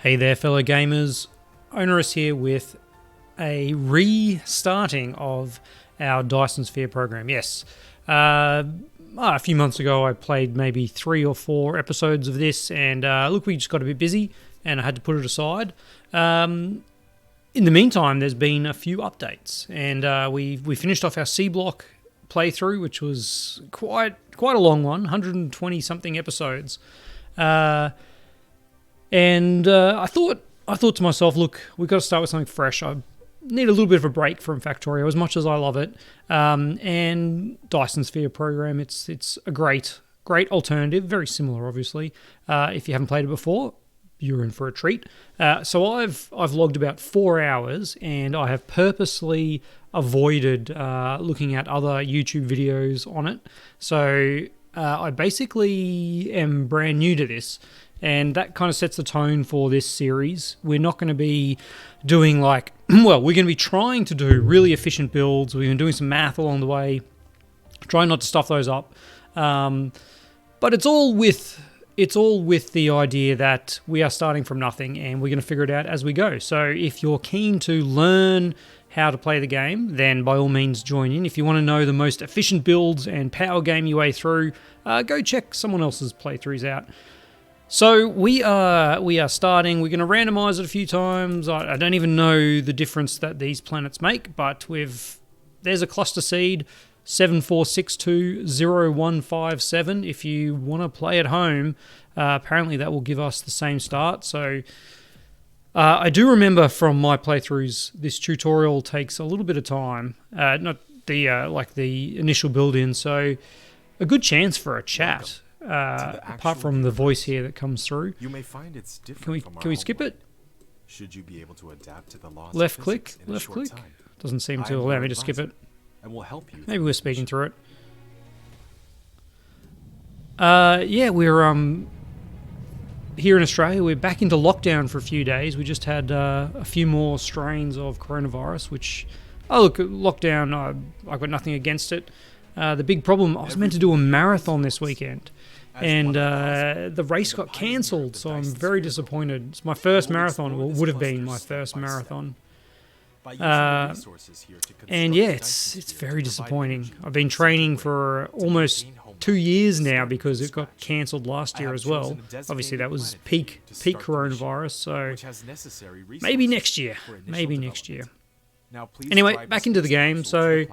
Hey there, fellow gamers. Onerous here with a restarting of our Dyson Sphere program. Yes, a few months ago I played maybe 3 or 4 episodes of this, and look, we just got a bit busy and I had to put it aside. In the meantime, there's been a few updates, and we finished off our C block playthrough, which was quite a long one, 120 something episodes. And I thought to myself, look, we've got to start with something fresh. I need a little bit of a break from Factorio, as much as I love it. And Dyson Sphere Program, it's a great alternative, very similar, obviously. If you haven't played it before, you're in for a treat. So I've logged about 4 hours, and I have purposely avoided looking at other YouTube videos on it. So I basically am brand new to this. And that kind of sets the tone for this series. We're not going to be doing we're going to be trying to do really efficient builds. We've been doing some math along the way, trying not to stuff those up. But it's all with the idea that we are starting from nothing and we're going to figure it out as we go. So if you're keen to learn how to play the game, then by all means join in. If you want to know the most efficient builds and power game your way through, go check someone else's playthroughs out. So we are starting. We're going to randomize it a few times. I don't even know the difference that these planets make, but there's a cluster seed 74620157. If you want to play at home, apparently that will give us the same start. So I do remember from my playthroughs, this tutorial takes a little bit of time. Not the initial build-in. So a good chance for a chat. Apart from the voice here that comes through. You may find it's different can we skip it? Should you be able to adapt to the laws left of click, physics in a left short click. time. Doesn't seem to allow me to skip it. And will help you. Maybe we're speaking through it. Yeah, we're here in Australia. We're back into lockdown for a few days. We just had a few more strains of coronavirus, which lockdown. I've got nothing against it. The big problem, I was meant to do a marathon this weekend, and the race got cancelled, so I'm very disappointed. It's my first marathon, or would have been my first marathon. And yeah, it's very disappointing. I've been training for almost 2 years now because it got cancelled last year as well. Obviously, that was peak coronavirus, so maybe next year. Anyway, back into the game. So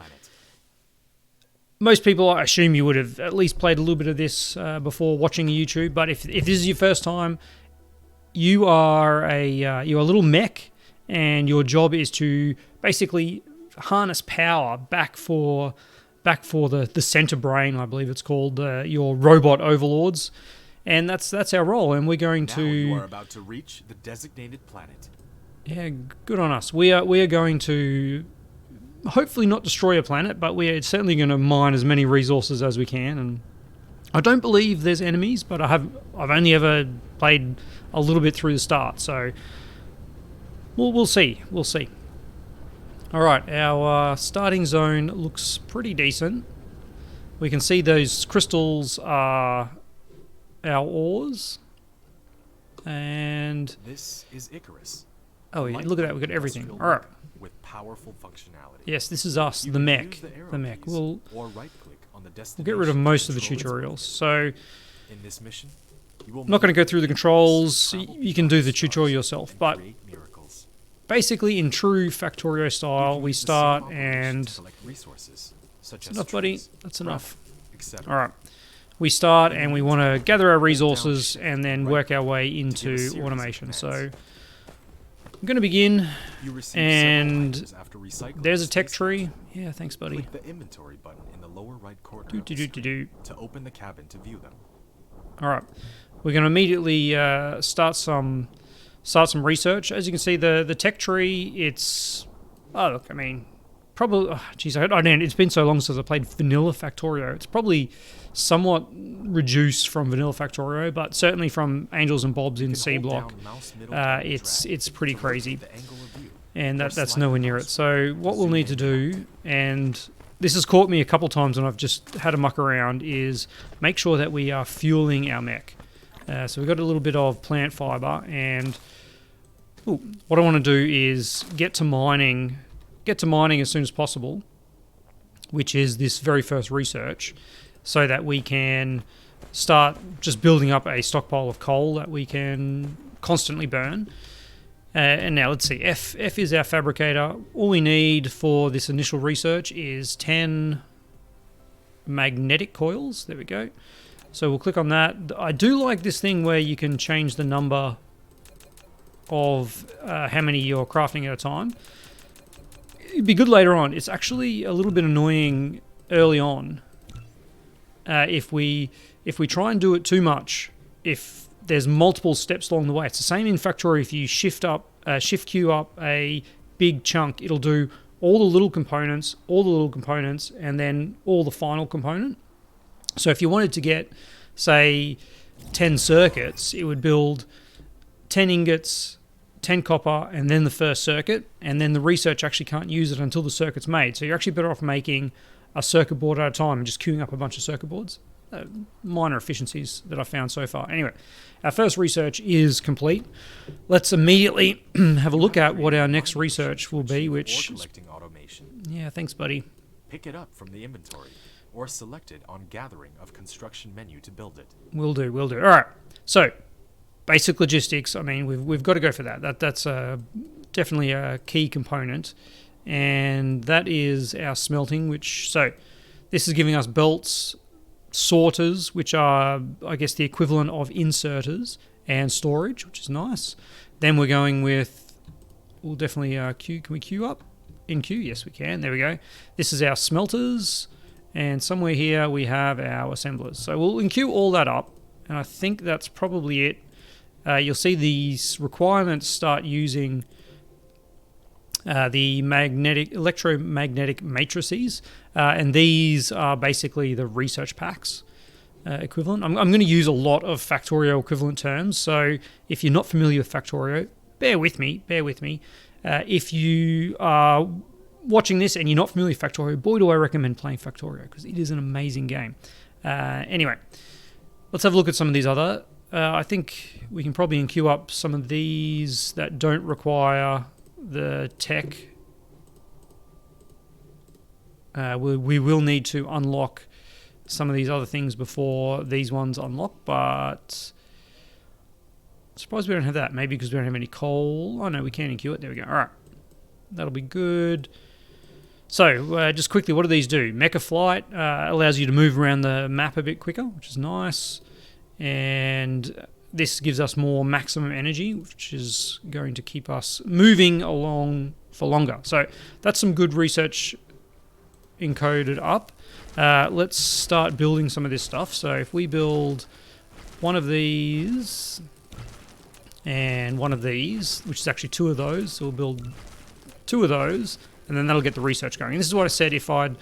most people, I assume you would have at least played a little bit of this before watching YouTube. But if this is your first time, you are you're a little mech, and your job is to basically harness power back for the center brain, I believe it's called, your robot overlords, and that's our role. And we're going to. Now you are about to reach the designated planet. Yeah, good on us. We are going to. Hopefully not destroy a planet, but we're certainly going to mine as many resources as we can. And I don't believe there's enemies, but I've only ever played a little bit through the start, so we'll see. All right, our starting zone looks pretty decent. We can see those crystals are our ores, and this is Icarus. Oh, yeah, look at that! We've got everything. All right. With powerful functionality. Yes, this is us, the mech. We'll get rid of most of the tutorials. So, in this mission, I'm not going to go through the controls. You can do the tutorial yourself. But basically, in true Factorio style, we start and... That's enough, buddy. That's enough. All right. We start and we want to gather our resources and then work our way into automation. So I'm going to begin, and there's a tech tree. Yeah, thanks, buddy. Click the inventory button in the lower right corner to open the cabin to view them. All right, we're going to immediately start some research. As you can see, the tech tree. It's probably. It's been so long since I played vanilla Factorio. It's probably somewhat reduced from vanilla Factorio, but certainly from Angels and Bobs in C block, it's pretty crazy, and that's nowhere near it. So what we'll need to do, and this has caught me a couple times when I've just had a muck around, is make sure that we are fueling our mech. So we've got a little bit of plant fiber, and what I want to do is get to mining as soon as possible, which is this very first research, so that we can start just building up a stockpile of coal that we can constantly burn. And now let's see, F is our fabricator. All we need for this initial research is 10 magnetic coils. There we go. So we'll click on that. I do like this thing where you can change the number of how many you're crafting at a time. It'd be good later on. It's actually a little bit annoying early on if we try and do it too much. If there's multiple steps along the way, it's the same in Factorio. If you shift queue up a big chunk, it'll do all the little components, and then all the final component. So if you wanted to get, say, 10 circuits, it would build 10 ingots, 10 copper, and then the first circuit, and then the research actually can't use it until the circuit's made. So you're actually better off making a circuit board at a time and just queuing up a bunch of circuit boards. Minor efficiencies that I've found so far. Anyway, our first research is complete. Let's immediately have a look at what our next research will be, which... collecting automation. Yeah, thanks, buddy. Pick it up from the inventory, or select it on gathering of construction menu to build it. Will do. All right, so basic logistics. I mean, we've got to go for that. That's definitely a key component, and that is our smelting. So this is giving us belts, sorters, which are, I guess, the equivalent of inserters, and storage, which is nice. Then we're going with, we'll definitely queue. Can we queue up? In queue? Yes, we can. There we go. This is our smelters, and somewhere here we have our assemblers. So we'll enqueue all that up, and I think that's probably it. You'll see these requirements start using the electromagnetic matrices, and these are basically the research packs equivalent. I'm going to use a lot of Factorio equivalent terms, so if you're not familiar with Factorio, bear with me. If you are watching this and you're not familiar with Factorio, boy do I recommend playing Factorio, because it is an amazing game. Anyway, let's have a look at some of these other. I think we can probably queue up some of these that don't require the tech. We will need to unlock some of these other things before these ones unlock, but I'm surprised we don't have that. Maybe because we don't have any coal. Oh no, we can queue it. There we go. All right, that'll be good. So just quickly, what do these do? Mecha Flight allows you to move around the map a bit quicker, which is nice. And this gives us more maximum energy, which is going to keep us moving along for longer. So that's some good research encoded up. Let's start building some of this stuff. So if we build one of these and one of these, which is actually two of those, so we'll build two of those, and then that'll get the research going. And this is what I said, if I'd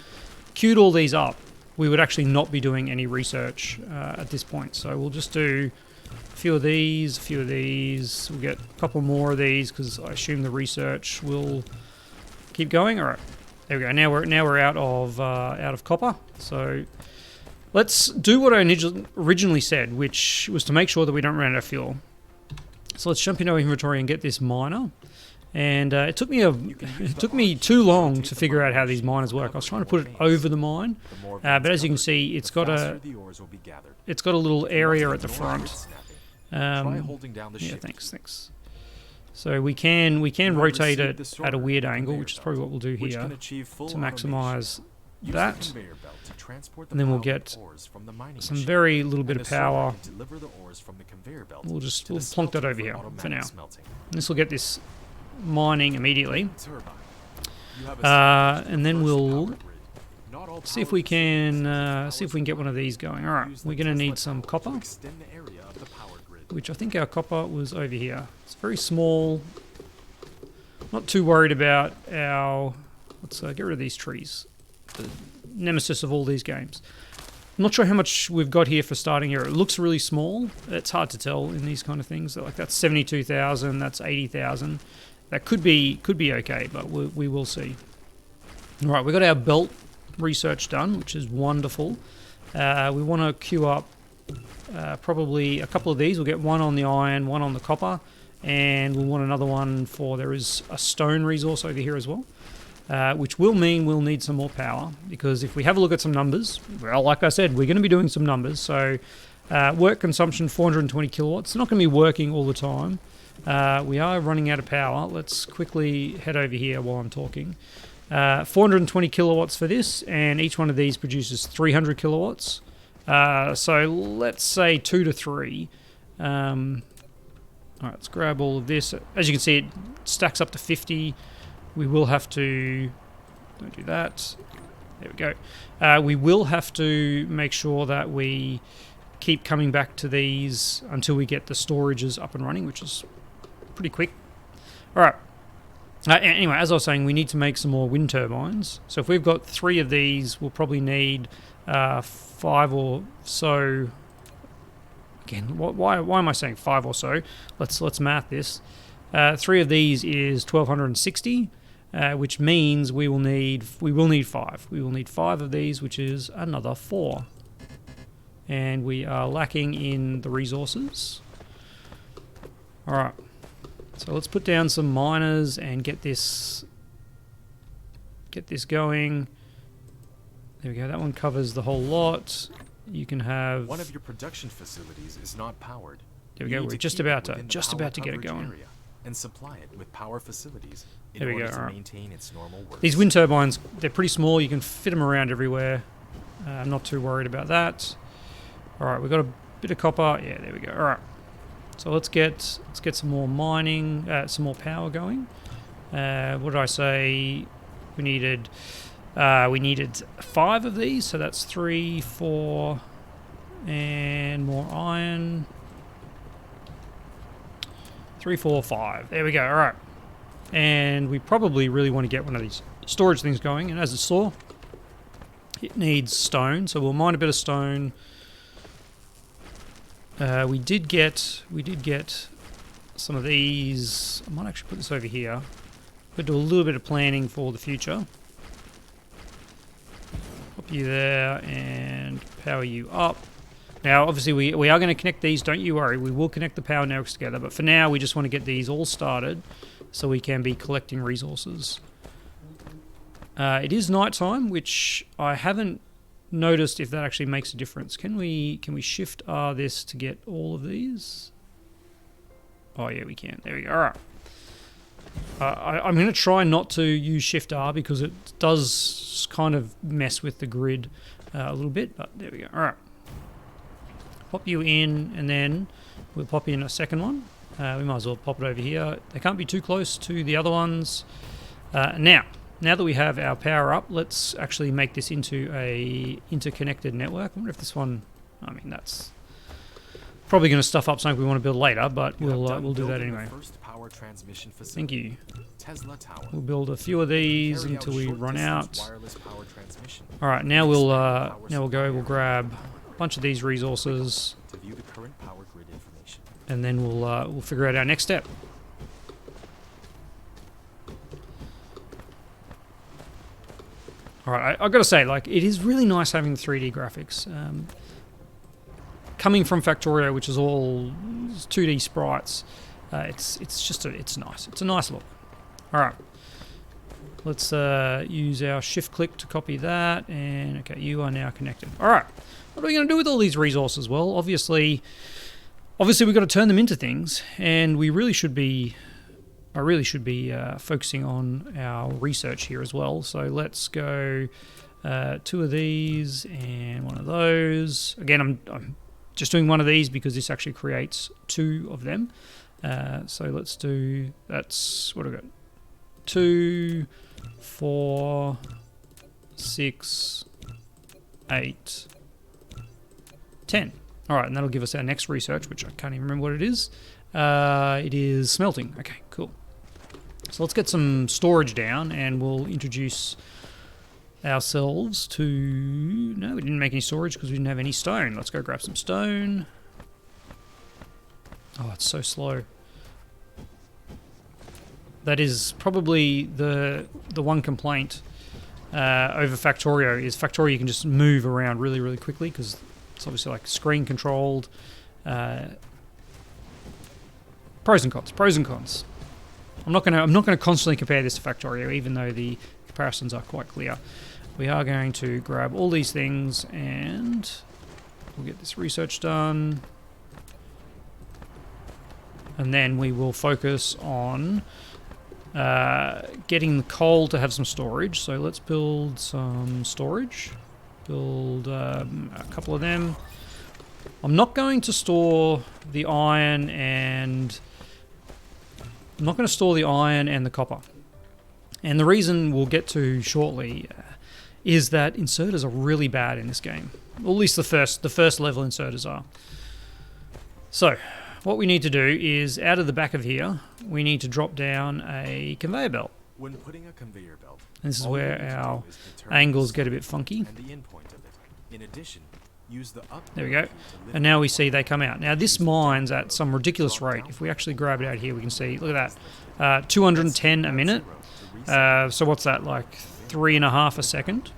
queued all these up, we would actually not be doing any research at this point. So we'll just do a few of these. We'll get a couple more of these because I assume the research will keep going. All right, there we go. Now we're out of copper. So let's do what I originally said, which was to make sure that we don't run out of fuel. So let's jump into our inventory and get this miner. And it took me too long to figure out how these miners work. I was trying to put it over the mine, but as you can see, it's got a little area at the front. Yeah, thanks. So we can rotate it at a weird angle, which is probably what we'll do here to maximize that. And then we'll get some very little bit of power. We'll plonk that over here for now. This will get this mining immediately, and then we'll see if we can get one of these going. All right, we're going to need some copper, which I think our copper was over here. It's very small. Not too worried about our. Let's get rid of these trees. The nemesis of all these games. I'm not sure how much we've got here for starting here. It looks really small. It's hard to tell in these kind of things. Like that's 72,000. That's 80,000. That could be okay, but we will see. All right, we got our belt research done, which is wonderful. We want to queue up probably a couple of these. We'll get one on the iron, one on the copper, and we'll want another one for, there is a stone resource over here as well, which will mean we'll need some more power, because if we have a look at some numbers, well, like I said, we're going to be doing some numbers. So work consumption 420 kilowatts. It's not going to be working all the time. We are running out of power. Let's quickly head over here while I'm talking. 420 kilowatts for this, and each one of these produces 300 kilowatts. So let's say 2 to 3. Alright, let's grab all of this. As you can see, it stacks up to 50. We will have to... Don't do that. There we go. We will have to make sure that we keep coming back to these until we get the storages up and running, which is pretty quick. Alright. Anyway, as I was saying, we need to make some more wind turbines. So if we've got 3 of these, we'll probably need 5 or so... Again, why am I saying 5 or so? Let's math this. 3 of these is 1260, which means we will need 5. We will need 5 of these, which is another 4. And we are lacking in the resources. All right. So let's put down some miners and get this going. There we go. That one covers the whole lot. You can have one of your production facilities is not powered. There we go. We're just about to get it going and supply it with power facilities in there we order go. to Right. maintain its normal work. These wind turbines, they're pretty small. You can fit them around everywhere. I'm not too worried about that. All right, we've got a bit of copper. Yeah, there we go. All right. So let's get some more mining, some more power going. What did I say? We needed 5 of these, so that's 3, 4, and more iron. 3, 4, 5. There we go. All right. And we probably really want to get one of these storage things going. And as it saw, it needs stone, so we'll mine a bit of stone. We did get some of these. I might actually put this over here. We'll do a little bit of planning for the future. Pop you there and power you up. Now, obviously, we are going to connect these. Don't you worry. We will connect the power networks together. But for now, we just want to get these all started so we can be collecting resources. It is nighttime, which I haven't noticed if that actually makes a difference. Can we shift R this to get all of these? Oh, yeah, we can. There we go. All right. I'm going to try not to use Shift R because it does kind of mess with the grid a little bit, but there we go. All right. Pop you in, and then we'll pop in a second one. We might as well pop it over here. They can't be too close to the other ones. Now that we have our power up, let's actually make this into a interconnected network. I wonder if this one, I mean, that's probably going to stuff up something we want to build later, but we'll do that anyway. First power transmission facility, Thank you. Tesla Tower. We'll build a few of these until we run out. Power transmission. All right, now we'll grab a bunch of these resources, To view the current power grid information. and then we'll figure out our next step. All right, I've got to say, like, it is really nice having the 3D graphics. Coming from Factorio, which is all 2D sprites, it's nice. It's a nice look. All right, let's use our shift click to copy that, and okay, you are now connected. All right, what are we going to do with all these resources? Well, obviously we've got to turn them into things, and I really should be focusing on our research here as well. So let's go 2 of these and 1 of those. Again, I'm just doing 1 of these because this actually creates 2 of them. So let's do, that's, what have I got? 2, 4, 6, 8, 10. All right, and that'll give us our next research, which I can't even remember what it is. It is smelting. Okay, cool. So let's get some storage down, and we'll introduce ourselves to... No, we didn't make any storage because we didn't have any stone. Let's go grab some stone. Oh, it's so slow. That is probably the one complaint over Factorio is Factorio you can just move around really, really quickly because it's obviously like screen controlled. pros and cons. Pros and cons. I'm not gonna constantly compare this to Factorio, even though the comparisons are quite clear. We are going to grab all these things and we'll get this research done. And then we will focus on getting the coal to have some storage. So let's build some storage. Build a couple of them. I'm not going to store the iron and... I'm not going to store the iron and the copper. And the reason we'll get to shortly is that inserters are really bad in this game. Or at least the first level inserters are. So, what we need to do is, out of the back of here, we need to drop down a conveyor belt. When putting a conveyor belt, and this is where our angles get a bit funky. And the end point of it. In addition, use the up there we go. And now we see they come out. Now this mines at some ridiculous rate. If we actually grab it out here, we can see, look at that, 210 a minute. So what's that, like 3.5 a second?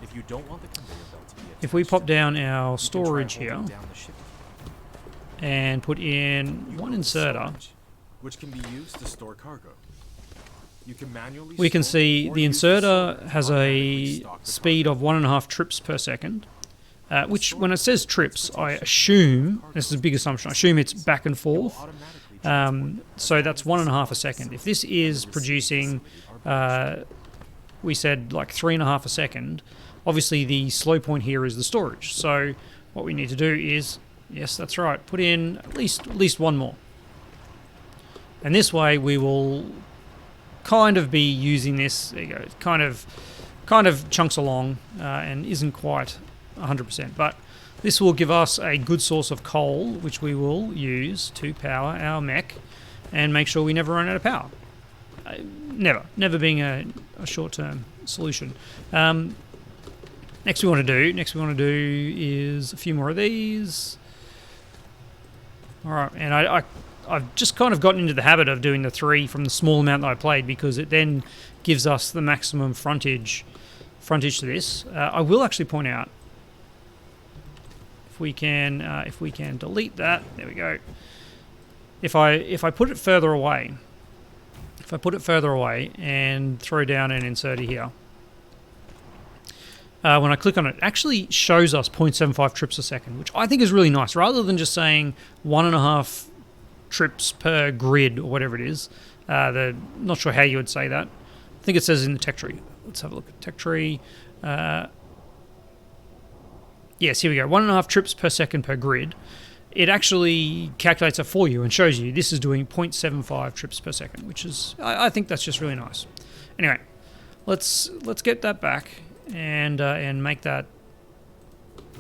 If you don't want the conveyor belt to be if we pop down our you can try storage holding here down the shift and put in You one have inserter, storage, which can be used to store cargo. You can manually we can store see or the use the inserter sorter to has automatically a stock the speed cargo. of 1.5 trips per second. Which, when it says trips, I assume, this is a big assumption, I assume it's back and It will forth. automatically So that's 1.5 a second. If this is producing, we said like 3.5 a second, obviously the slow point here is the storage. So what we need to do is, yes, that's right, put in at least one more. And this way we will kind of be using this, there you go, it kind of chunks along and isn't quite 100%, but this will give us a good source of coal, which we will use to power our mech and make sure we never run out of power. Never being a short-term solution. Next we want to do is a few more of these. All right, and I've just kind of gotten into the habit of doing the 3 from the small amount that I played because it then gives us the maximum frontage to this. I will actually point out, if we can delete that, there we go. If I put it further away, and throw down an inserter here, when I click on it, it actually shows us 0.75 trips a second, which I think is really nice. Rather than just saying 1.5 trips per grid or whatever it is, not sure how you would say that. I think it says in the tech tree. Let's have a look at tech tree. Yes, here we go. 1.5 trips per second per grid. It actually calculates it for you and shows you this is doing 0.75 trips per second, which is, I think that's just really nice. Anyway, let's get that back and make that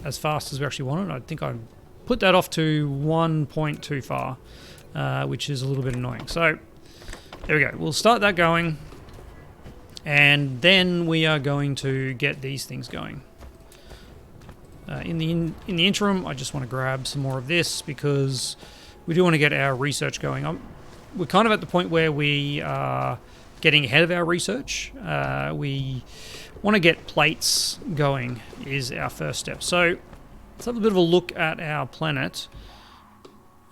as fast as we actually want it. I think I put that off to 1 point too far, which is a little bit annoying. So there we go. We'll start that going, and then we are going to get these things going. In the interim, I just want to grab some more of this because we do want to get our research going. We're kind of at the point where we are getting ahead of our research. We want to get plates going is our first step. So let's have a bit of a look at our planet.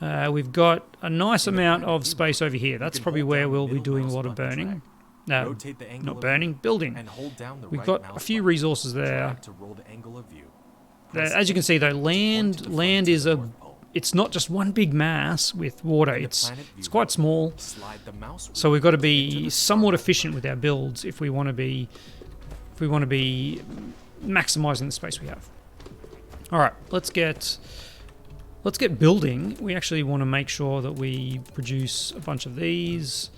We've got a nice amount of space over here. That's probably where we'll be doing a lot of burning. No, rotate the angle not of burning, view building. and hold down the We've right got mouse a few button. resources there. Drag to roll the angle of view. Press As you can see though, land is it's not just one big mass with water. In the It's planet view quite small. Slide the mouse So we've got to into be the somewhat star efficient with our builds if we want to be maximizing the space we have. All right, let's get building. We actually want to make sure that we produce a bunch of these.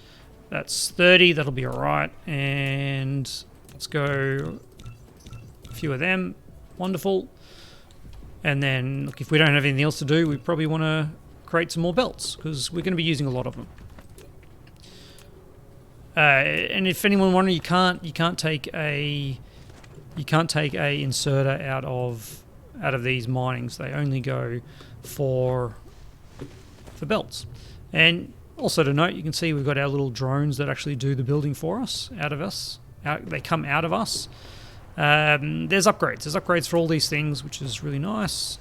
That's 30. That'll be all right. And let's go a few of them. Wonderful. And then, look, if we don't have anything else to do, we probably want to create some more belts because we're going to be using a lot of them. And if anyone wondering, you can't take a inserter out of these minings. They only go for belts. And also to note, you can see we've got our little drones that actually do the building for us. They come out of us. There's upgrades. There's upgrades for all these things, which is really nice.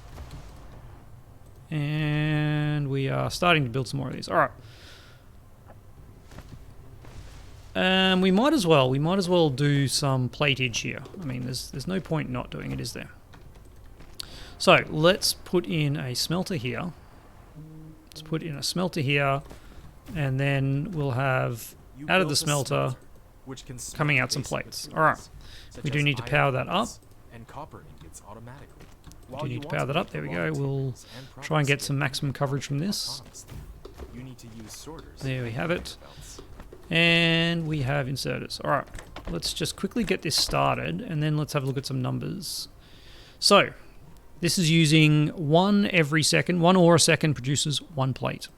And we are starting to build some more of these. All right. We might as well. We might as well do some platage here. I mean, there's no point not doing it, is there? So let's put in a smelter here. Let's put in a smelter here, and then we'll have out of the smelter coming out some plates. All right. We do need to power that up. And copper ingots automatically. We do need to power that up. There we go. We'll try and get some maximum coverage from this. You need to use sorters. There we have it. And we have inserters. All right. Let's just quickly get this started, and then let's have a look at some numbers. So this is using 1 every second. 1 ore a second produces 1 plate.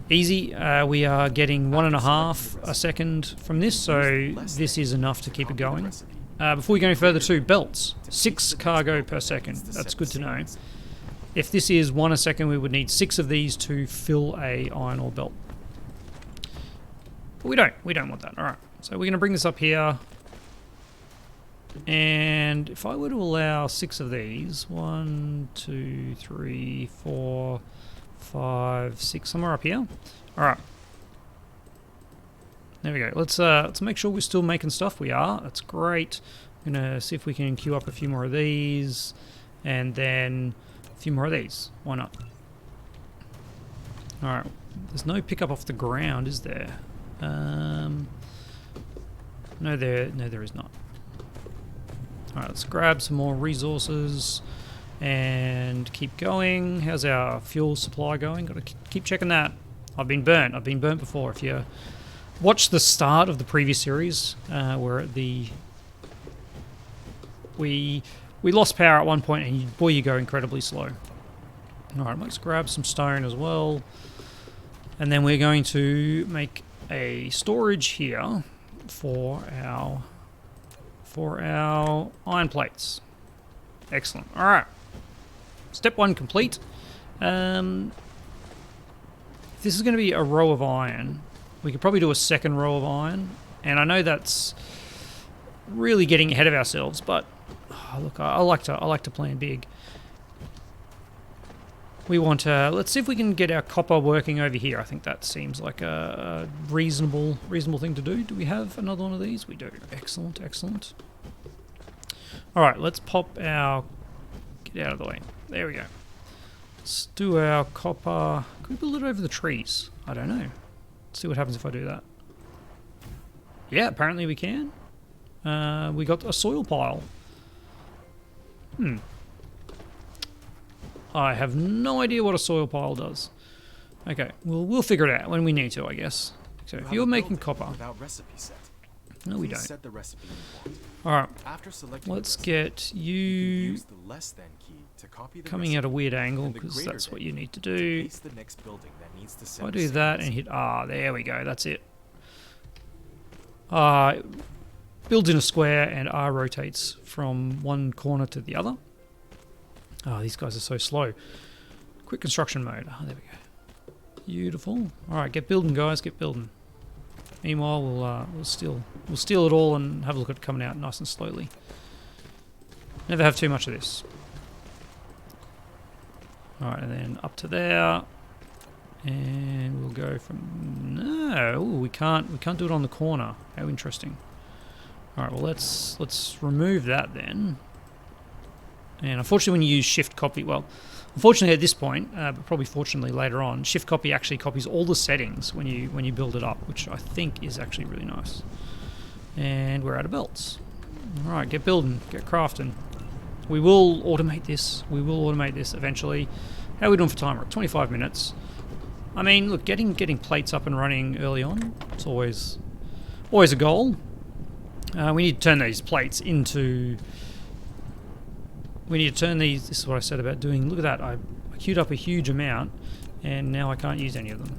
Easy. We are getting 1.5 a second from this, so this is enough to keep it going. Before we go any further, too, belts. 6 cargo per second. That's good to know. If this is 1 a second, we would need 6 of these to fill a iron ore belt. But we don't. We don't want that. All right. So we're going to bring this up here. And if I were to allow 6 of these, 1, 2, 3, 4, 5, 6, somewhere up here. All right. There we go. Let's make sure we're still making stuff. We are. That's great. I'm gonna see if we can queue up a few more of these, and then a few more of these. Why not? All right. There's no pickup off the ground, is there? No, there is not. All right. Let's grab some more resources and keep going. How's our fuel supply going? Got to keep checking that. I've been burnt. I've been burnt before. If you watch the start of the previous series, where we lost power at one point, and boy, you go incredibly slow. All right, let's grab some stone as well, and then we're going to make a storage here for our iron plates. Excellent. All right, step 1 complete. If this is going to be a row of iron, we could probably do a second row of iron, and I know that's really getting ahead of ourselves, but look, I like to plan big. We want to, let's see if we can get our copper working over here. I think that seems like a reasonable thing to do. Do we have another one of these? We do. Excellent, excellent. All right, let's pop our, get out of the way. There we go. Let's do our copper. Can we build it over the trees? I don't know. Let's see what happens if I do that. Yeah, apparently we can. We got a soil pile. I have no idea what a soil pile does. Okay, we'll figure it out when we need to, I guess. So if you're making copper, Recipe set. no, we don't. Set the recipe you want. All right, After selecting let's the recipe, get you use the less than key to copy the coming recipe, at a weird angle, and the because greater that's than what you key need to to do. face the next building that needs to If set I the do same that and recipe. hit, there we go, that's it. Builds in a square, and R rotates from one corner to the other. Oh, these guys are so slow. Quick construction mode. Oh, there we go. Beautiful. All right, get building, guys. Get building. Meanwhile, we'll steal it all and have a look at it coming out nice and slowly. Never have too much of this. All right, and then up to there, and we'll go from. No, ooh, we can't do it on the corner. How interesting. All right, well let's remove that then. And unfortunately, when you use Shift Copy, well, unfortunately at this point, but probably fortunately later on, Shift Copy actually copies all the settings when you build it up, which I think is actually really nice. And we're out of belts. All right, get building, get crafting. We will automate this. We will automate this eventually. How are we doing for time? We're at 25 minutes. I mean, look, getting plates up and running early on, it's always a goal. We need to turn these plates into. We need to turn these. This is what I said about doing. Look at that. I queued up a huge amount, and now I can't use any of them.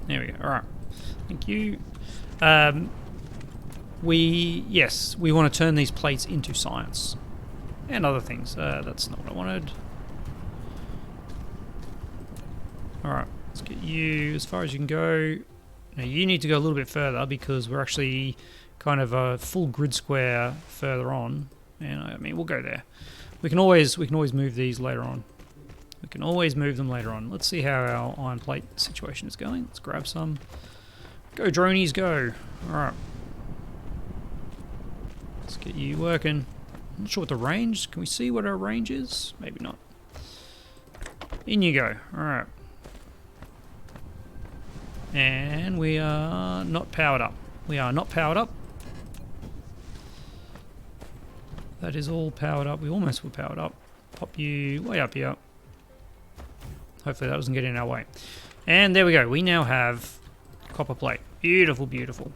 There we go. All right. Thank you. We want to turn these plates into science and other things. That's not what I wanted. All right. Let's get you as far as you can go. Now you need to go a little bit further because we're actually kind of a full grid square further on. And I mean, we'll go there. We can always move these later on. We can always move them later on. Let's see how our iron plate situation is going. Let's grab some. Go, dronies, go. Alright. Let's get you working. I'm not sure what the range... Can we see what our range is? Maybe not. In you go. Alright. And we are not powered up. We are not powered up. That is all powered up. We almost were powered up. Pop you way up here. Hopefully that doesn't get in our way. And there we go. We now have copper plate. Beautiful, beautiful.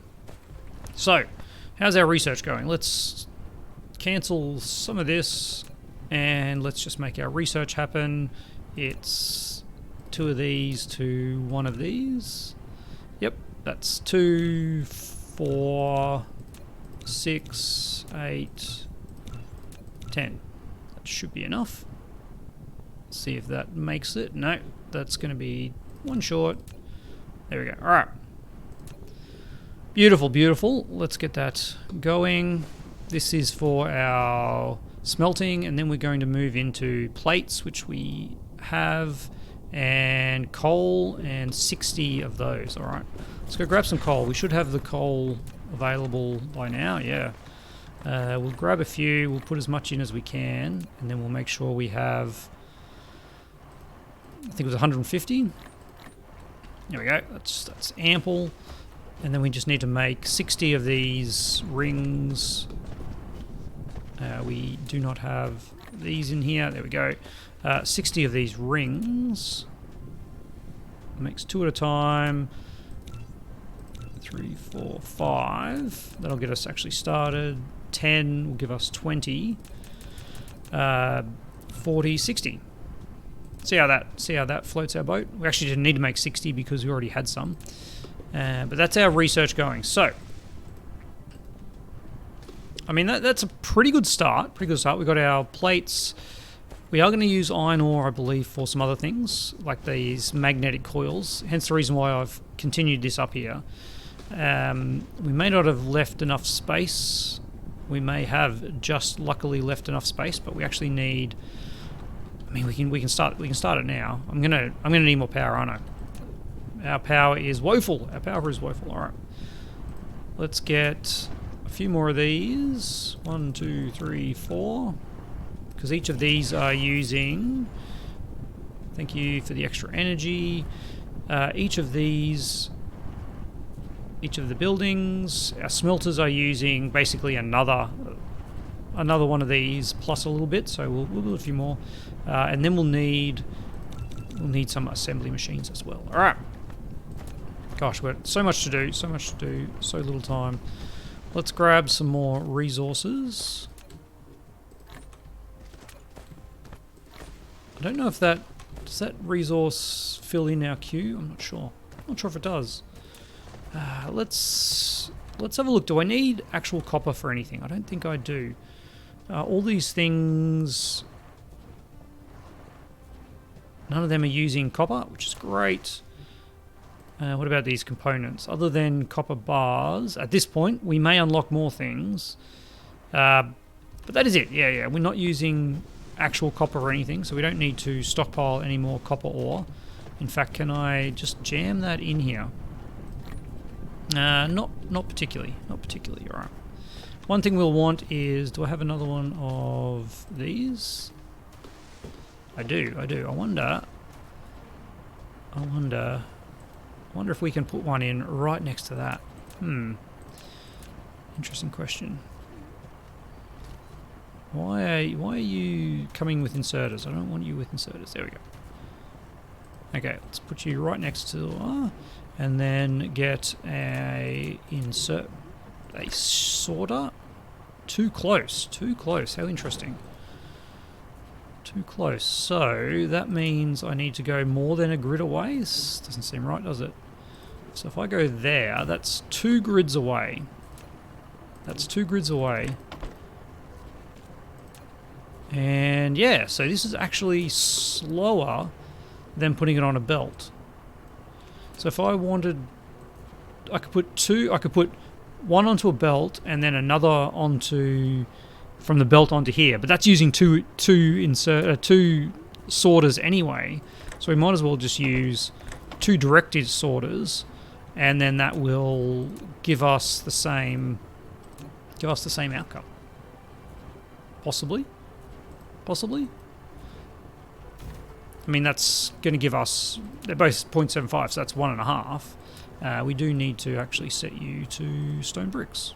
So, how's our research going? Let's cancel some of this and let's just make our research happen. It's 2 of these to 1 of these. Yep, that's 2, 4, 6, 8, 10. That should be enough. See if that makes it. No, that's going to be 1 short. There we go. All right. Beautiful, beautiful. Let's get that going. This is for our smelting, and then we're going to move into plates, which we have, and coal, and 60 of those. All right. Let's go grab some coal. We should have the coal available by now. Yeah. We'll grab a few. We'll put as much in as we can, and then we'll make sure we have... I think it was 150. There we go. That's ample. And then we just need to make 60 of these rings. We do not have these in here. There we go. 60 of these rings. Makes 2 at a time. 3, 4, 5. That'll get us actually started. 10 will give us 20. 40, 60. See how that floats our boat. We actually didn't need to make 60 because we already had some. But that's our research going. So, I mean, that's a pretty good start. We've got our plates. We are going to use iron ore, I believe, for some other things, like these magnetic coils. Hence the reason why I've continued this up here. We may not have left enough space. We may have just luckily left enough space, but we actually need... I mean, we can start it now. I'm gonna need more power, aren't I? Our power is woeful. Our power is woeful. All right. Let's get a few more of these. 1, 2, 3, 4. Because each of these are using... Thank you for the extra energy. Each of these... Each of the buildings, our smelters are using basically another one of these plus a little bit. So we'll build a few more, and then we'll need some assembly machines as well. All right. Gosh, we've got so much to do, so little time. Let's grab some more resources. I don't know if does that resource fill in our queue? I'm not sure. I'm not sure if it does. Let's have a look. Do I need actual copper for anything? I don't think I do. All these things, none of them are using copper, which is great. What about these components? Other than copper bars, at this point, we may unlock more things. But that is it. Yeah. We're not using actual copper or anything, so we don't need to stockpile any more copper ore. In fact, can I just jam that in here? Not particularly. Not particularly. All right. One thing we'll want is, do I have another one of these? I do. I wonder if we can put one in right next to that. Interesting question. Why are you coming with inserters? I don't want you with inserters. There we go. Okay, let's put you right next to... and then get a sorter. Too close. How interesting. Too close. So that means I need to go more than a grid away. This doesn't seem right, does it? So if I go there, that's 2 grids away. And yeah, so this is actually slower than putting it on a belt. So if I wanted, I could put one onto a belt and then another from the belt onto here. But that's using two sorters anyway. So we might as well just use 2 directed sorters and then that will give us the same outcome. Possibly. I mean, that's going to give us, they're both 0.75, so that's 1.5. We do need to actually set you to stone bricks.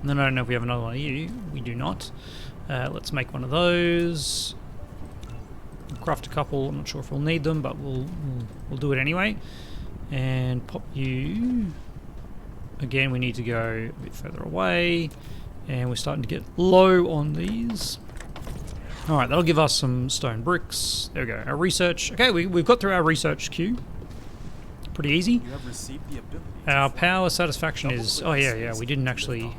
And then I don't know if we have another one of you. We do not. Let's make one of those. Craft a couple. I'm not sure if we'll need them, but we'll do it anyway. And pop you. Again, we need to go a bit further away. And we're starting to get low on these. Alright, that'll give us some stone bricks. There we go. Our research. Okay, we've got through our research queue. Pretty easy. Our power satisfaction is... Oh, yeah. We didn't actually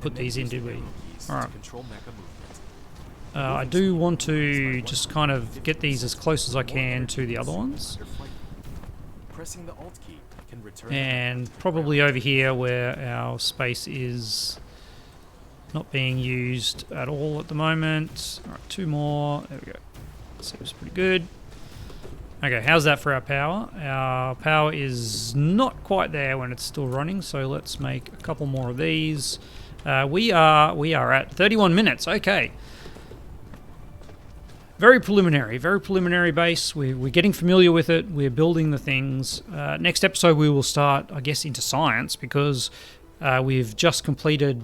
put these in, did we? Alright. I do want to just kind of get these as close as I can to the other ones. And probably over here where our space is not being used at all at the moment. Alright, 2 more. There we go. Seems pretty good. Okay, how's that for our power? Our power is not quite there when it's still running, so let's make a couple more of these. We are at 31 minutes. Okay. Very preliminary base. We're getting familiar with it. We're building the things. Next episode we will start, I guess, into science, because we've just completed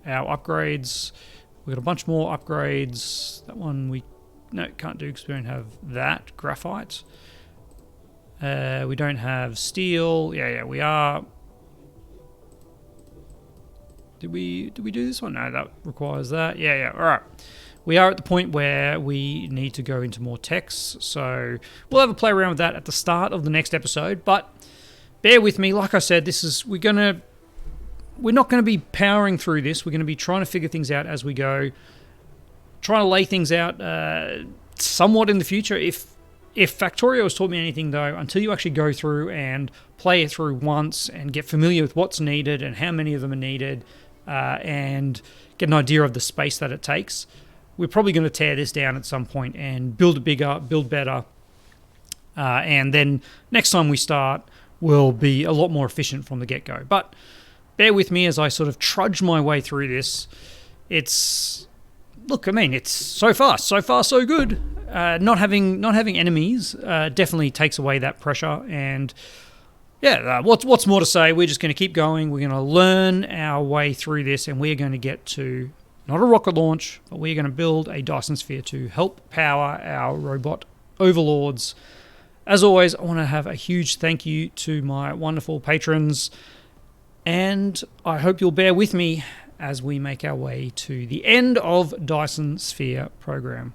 our upgrades. We've got a bunch more upgrades. That one we can't do because we don't have that. Graphite. We don't have steel. Yeah, we are. Did we do this one? No, that requires that. Yeah. All right. We are at the point where we need to go into more texts, so we'll have a play around with that at the start of the next episode. But bear with me. Like I said, we're not going to be powering through this. We're going to be trying to figure things out as we go, trying to lay things out somewhat in the future. If Factorio has taught me anything, though, until you actually go through and play it through once and get familiar with what's needed and how many of them are needed, and get an idea of the space that it takes, we're probably going to tear this down at some point and build it bigger, build better, and then next time we start, we'll be a lot more efficient from the get-go. But bear with me as I sort of trudge my way through this. It's so far so good. Not having enemies definitely takes away that pressure, and what's more to say? We're just going to keep going. We're going to learn our way through this, and we're going to get to not a rocket launch, but we're going to build a Dyson Sphere to help power our robot overlords. As always, I want to have a huge thank you to my wonderful patrons, and I hope you'll bear with me as we make our way to the end of Dyson Sphere Program.